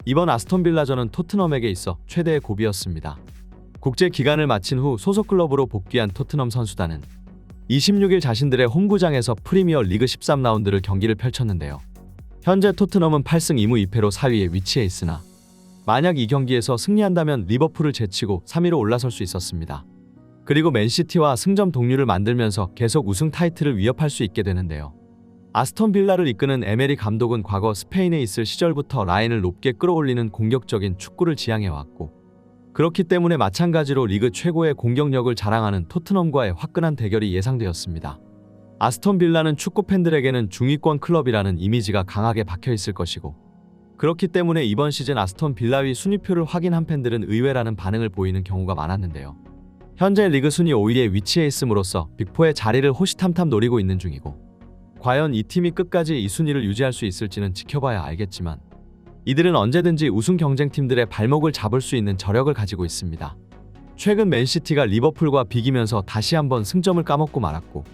이번 아스톤 빌라전은 토트넘에게 있어 최대의 고비였습니다. 국제 기간을 마친 후 소속 클럽으로 복귀한 토트넘 선수단은 26일 자신들의 홈구장에서 프리미어 리그 13라운드를 경기를 펼쳤는데요. 현재 토트넘은 8승 2무 2패로 4위에 위치해 있으나 만약 이 경기에서 승리한다면 리버풀을 제치고 3위로 올라설 수 있었습니다. 그리고 맨시티와 승점 동률을 만들면서 계속 우승 타이틀을 위협할 수 있게 되는데요. 아스톤 빌라를 이끄는 에메리 감독은 과거 스페인에 있을 시절부터 라인을 높게 끌어올리는 공격적인 축구를 지향해왔고, 그렇기 때문에 마찬가지로 리그 최고의 공격력을 자랑하는 토트넘과의 화끈한 대결이 예상되었습니다. 아스톤 빌라는 축구 팬들에게는 중위권 클럽이라는 이미지가 강하게 박혀있을 것이고, 그렇기 때문에 이번 시즌 아스톤 빌라위 순위표를 확인한 팬들은 의외라는 반응을 보이는 경우가 많았는데요. 현재 리그 순위 5위에 위치해 있음으로써 빅4의 자리를 호시탐탐 노리고 있는 중이고, 과연 이 팀이 끝까지 이 순위를 유지할 수 있을지는 지켜봐야 알겠지만, 이들은 언제든지 우승 경쟁팀들의 발목을 잡을 수 있는 저력을 가지고 있습니다. 최근 맨시티가 리버풀과 비기면서 다시 한번 승점을 까먹고 말았고,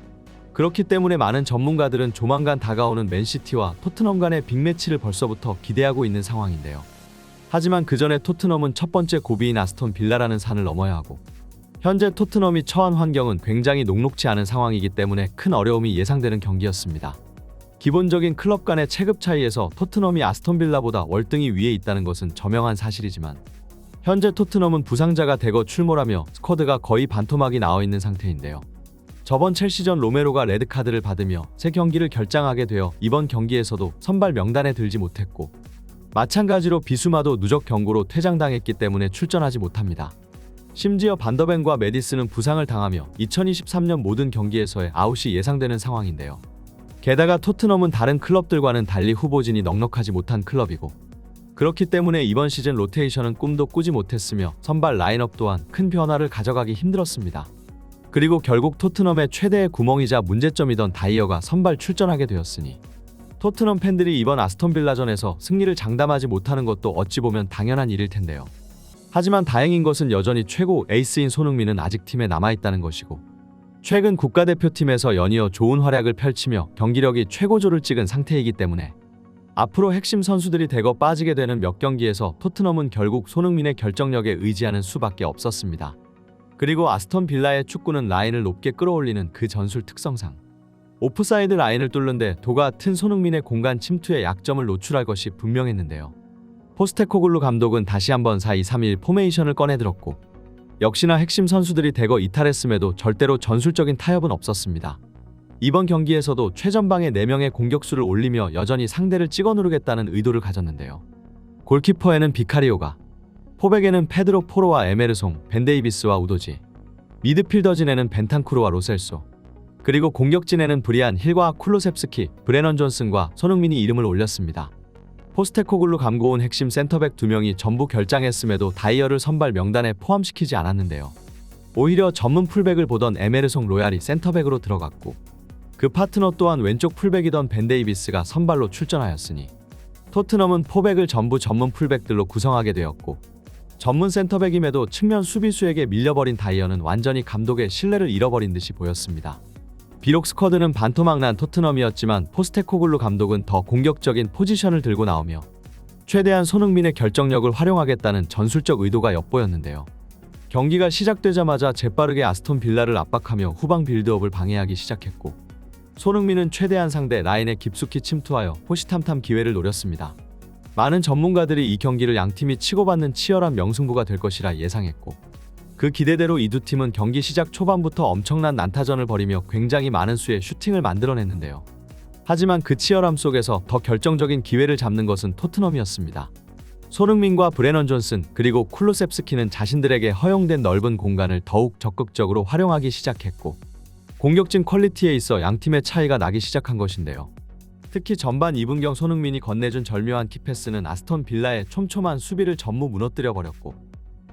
그렇기 때문에 많은 전문가들은 조만간 다가오는 맨시티와 토트넘 간의 빅매치를 벌써부터 기대하고 있는 상황인데요. 하지만 그 전에 토트넘은 첫 번째 고비인 아스톤 빌라라는 산을 넘어야 하고, 현재 토트넘이 처한 환경은 굉장히 녹록지 않은 상황이기 때문에 큰 어려움이 예상되는 경기였습니다. 기본적인 클럽 간의 체급 차이에서 토트넘이 아스톤 빌라보다 월등히 위에 있다는 것은 저명한 사실이지만, 현재 토트넘은 부상자가 대거 출몰하며 스쿼드가 거의 반토막이 나와 있는 상태인데요. 저번 첼시전 로메로가 레드카드를 받으며 새 경기를 결장하게 되어 이번 경기에서도 선발 명단에 들지 못했고, 마찬가지로 비수마도 누적 경고로 퇴장당했기 때문에 출전하지 못합니다. 심지어 반더벤과 메디스는 부상을 당하며 2023년 모든 경기에서의 아웃이 예상되는 상황인데요. 게다가 토트넘은 다른 클럽들과는 달리 후보진이 넉넉하지 못한 클럽이고, 그렇기 때문에 이번 시즌 로테이션은 꿈도 꾸지 못했으며 선발 라인업 또한 큰 변화를 가져가기 힘들었습니다. 그리고 결국 토트넘의 최대의 구멍이자 문제점이던 다이어가 선발 출전하게 되었으니 토트넘 팬들이 이번 아스톤 빌라전에서 승리를 장담하지 못하는 것도 어찌 보면 당연한 일일 텐데요. 하지만 다행인 것은 여전히 최고 에이스인 손흥민은 아직 팀에 남아있다는 것이고, 최근 국가대표팀에서 연이어 좋은 활약을 펼치며 경기력이 최고조를 찍은 상태이기 때문에 앞으로 핵심 선수들이 대거 빠지게 되는 몇 경기에서 토트넘은 결국 손흥민의 결정력에 의지하는 수밖에 없었습니다. 그리고 아스톤 빌라의 축구는 라인을 높게 끌어올리는 그 전술 특성상 오프사이드 라인을 뚫는데 도가 튼 손흥민의 공간 침투에 약점을 노출할 것이 분명했는데요. 포스테코글루 감독은 다시 한번 4-2-3-1 포메이션을 꺼내들었고, 역시나 핵심 선수들이 대거 이탈했음에도 절대로 전술적인 타협은 없었습니다. 이번 경기에서도 최전방에 4명의 공격수를 올리며 여전히 상대를 찍어 누르겠다는 의도를 가졌는데요. 골키퍼에는 비카리오가, 포백에는 페드로 포로와 에메르송, 벤데이비스와 우도지, 미드필더진에는 벤탄쿠르와 로셀소, 그리고 공격진에는 브리안 힐과 쿨루셉스키, 브레넌 존슨과 손흥민이 이름을 올렸습니다. 포스테코글루 감고온 핵심 센터백 2명이 전부 결장했음에도 다이어를 선발 명단에 포함시키지 않았는데요. 오히려 전문 풀백을 보던 에메르송 로얄이 센터백으로 들어갔고, 그 파트너 또한 왼쪽 풀백이던 벤데이비스가 선발로 출전하였으니 토트넘은 포백을 전부 전문 풀백들로 구성하게 되었고, 전문 센터백임에도 측면 수비수에게 밀려버린 다이어는 완전히 감독의 신뢰를 잃어버린 듯이 보였습니다. 비록 스쿼드는 반토막 난 토트넘이었지만 포스테코글루 감독은 더 공격적인 포지션을 들고 나오며 최대한 손흥민의 결정력을 활용하겠다는 전술적 의도가 엿보였는데요. 경기가 시작되자마자 재빠르게 아스톤 빌라를 압박하며 후방 빌드업을 방해하기 시작했고, 손흥민은 최대한 상대 라인에 깊숙이 침투하여 호시탐탐 기회를 노렸습니다. 많은 전문가들이 이 경기를 양팀이 치고받는 치열한 명승부가 될 것이라 예상했고, 그 기대대로 이 두 팀은 경기 시작 초반부터 엄청난 난타전을 벌이며 굉장히 많은 수의 슈팅을 만들어냈는데요. 하지만 그 치열함 속에서 더 결정적인 기회를 잡는 것은 토트넘이었습니다. 손흥민과 브레넌 존슨 그리고 쿨루셉스키는 자신들에게 허용된 넓은 공간을 더욱 적극적으로 활용하기 시작했고, 공격진 퀄리티에 있어 양팀의 차이가 나기 시작한 것인데요. 특히 전반 2분경 손흥민이 건네준 절묘한 키패스는 아스톤 빌라의 촘촘한 수비를 전부 무너뜨려버렸고,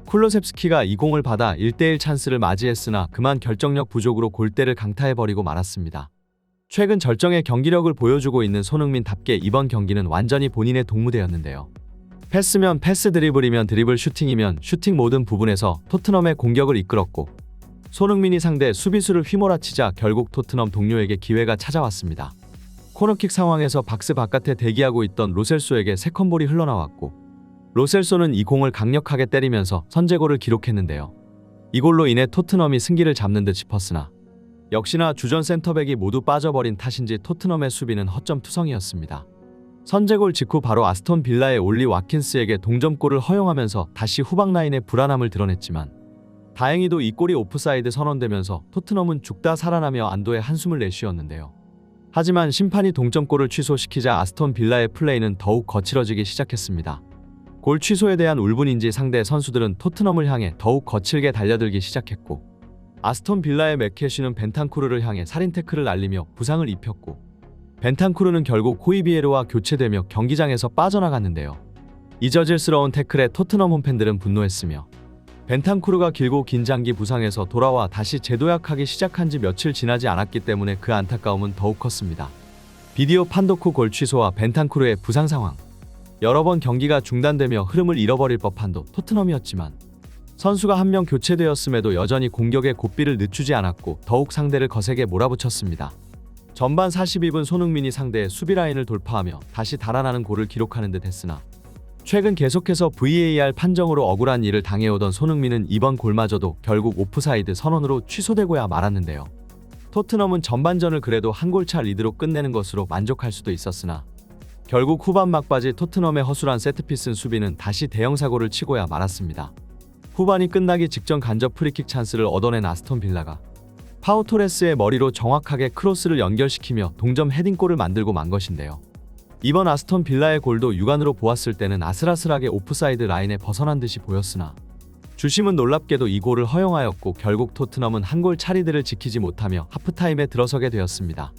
쿨루셉스키가 이 공을 받아 1대1 찬스를 맞이했으나 그만 결정력 부족으로 골대를 강타해버리고 말았습니다. 최근 절정의 경기력을 보여주고 있는 손흥민답게 이번 경기는 완전히 본인의 동무대였는데요. 패스면 패스, 드리블이면 드리블, 슈팅이면 슈팅, 모든 부분에서 토트넘의 공격을 이끌었고, 손흥민이 상대 수비수를 휘몰아치자 결국 토트넘 동료에게 기회가 찾아왔습니다. 코너킥 상황에서 박스 바깥에 대기하고 있던 로셀소에게 세컨볼이 흘러나왔고, 로셀소는 이 공을 강력하게 때리면서 선제골을 기록했는데요. 이 골로 인해 토트넘이 승기를 잡는 듯 싶었으나 역시나 주전 센터백이 모두 빠져버린 탓인지 토트넘의 수비는 허점투성이었습니다. 선제골 직후 바로 아스톤 빌라의 올리 와킨스에게 동점골을 허용하면서 다시 후방 라인의 불안함을 드러냈지만 다행히도 이 골이 오프사이드 선언되면서 토트넘은 죽다 살아나며 안도의 한숨을 내쉬었는데요. 하지만 심판이 동점골을 취소시키자 아스톤 빌라의 플레이는 더욱 거칠어지기 시작했습니다. 골 취소에 대한 울분인지 상대 선수들은 토트넘을 향해 더욱 거칠게 달려들기 시작했고 아스톤 빌라의 맥캐시는 벤탄쿠르를 향해 살인 태클을 날리며 부상을 입혔고 벤탄쿠르는 결국 호이비에르와 교체되며 경기장에서 빠져나갔는데요. 이저질스러운 태클에 토트넘 홈팬들은 분노했으며 벤탄쿠르가 길고 긴 장기 부상에서 돌아와 다시 재도약하기 시작한 지 며칠 지나지 않았기 때문에 그 안타까움은 더욱 컸습니다. 비디오 판독 후 골 취소와 벤탄쿠르의 부상 상황, 여러 번 경기가 중단되며 흐름을 잃어버릴 법한도 토트넘이었지만 선수가 한 명 교체되었음에도 여전히 공격의 고삐를 늦추지 않았고 더욱 상대를 거세게 몰아붙였습니다. 전반 42분 손흥민이 상대의 수비 라인을 돌파하며 다시 달아나는 골을 기록하는 듯 했으나 최근 계속해서 VAR 판정으로 억울한 일을 당해오던 손흥민은 이번 골마저도 결국 오프사이드 선언으로 취소되고야 말았는데요. 토트넘은 전반전을 그래도 한 골차 리드로 끝내는 것으로 만족할 수도 있었으나 결국 후반 막바지 토트넘의 허술한 세트피스 수비는 다시 대형 사고를 치고야 말았습니다. 후반이 끝나기 직전 간접 프리킥 찬스를 얻어낸 아스톤 빌라가 파우 토레스의 머리로 정확하게 크로스를 연결시키며 동점 헤딩골을 만들고 만 것인데요. 이번 아스톤 빌라의 골도 육안으로 보았을 때는 아슬아슬하게 오프사이드 라인에 벗어난 듯이 보였으나 주심은 놀랍게도 이 골을 허용하였고 결국 토트넘은 한 골 차리들을 지키지 못하며 하프타임에 들어서게 되었습니다.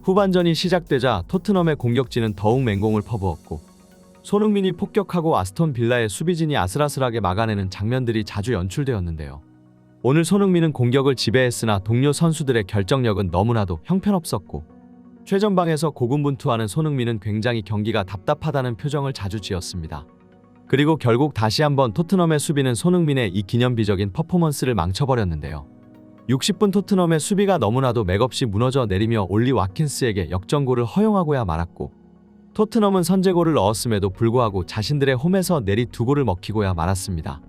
후반전이 시작되자 토트넘의 공격진은 더욱 맹공을 퍼부었고 손흥민이 폭격하고 아스톤 빌라의 수비진이 아슬아슬하게 막아내는 장면들이 자주 연출되었는데요. 오늘 손흥민은 공격을 지배했으나 동료 선수들의 결정력은 너무나도 형편없었고 최전방에서 고군분투하는 손흥민은 굉장히 경기가 답답하다는 표정을 자주 지었습니다. 그리고 결국 다시 한번 토트넘의 수비는 손흥민의 이 기념비적인 퍼포먼스를 망쳐버렸는데요. 60분 토트넘의 수비가 너무나도 맥없이 무너져 내리며 올리 와킨스에게 역전골을 허용하고야 말았고 토트넘은 선제골을 넣었음에도 불구하고 자신들의 홈에서 내리 두 골을 먹히고야 말았습니다.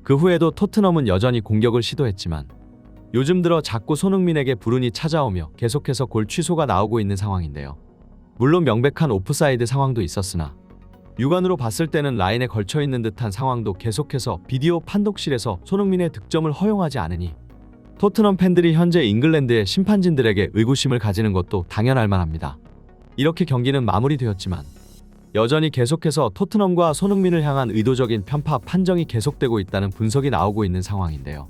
그 후에도 토트넘은 여전히 공격을 시도했지만 요즘 들어 자꾸 손흥민에게 불운이 찾아오며 계속해서 골 취소가 나오고 있는 상황인데요. 물론 명백한 오프사이드 상황도 있었으나 육안으로 봤을 때는 라인에 걸쳐있는 듯한 상황도 계속해서 비디오 판독실에서 손흥민의 득점을 허용하지 않으니 토트넘 팬들이 현재 잉글랜드의 심판진들에게 의구심을 가지는 것도 당연할 만합니다. 이렇게 경기는 마무리되었지만 여전히 계속해서 토트넘과 손흥민을 향한 의도적인 편파 판정이 계속되고 있다는 분석이 나오고 있는 상황인데요.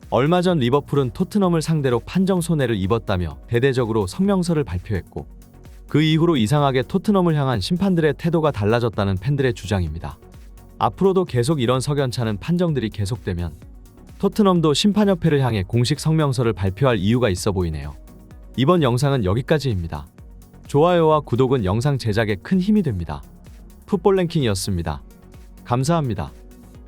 얼마 전 리버풀은 토트넘을 상대로 판정 손해를 입었다며 대대적으로 성명서를 발표했고 그 이후로 이상하게 토트넘을 향한 심판들의 태도가 달라졌다는 팬들의 주장입니다. 앞으로도 계속 이런 석연찮은 판정들이 계속되면 토트넘도 심판협회를 향해 공식 성명서를 발표할 이유가 있어 보이네요. 이번 영상은 여기까지입니다. 좋아요와 구독은 영상 제작에 큰 힘이 됩니다. 풋볼 랭킹이었습니다. 감사합니다.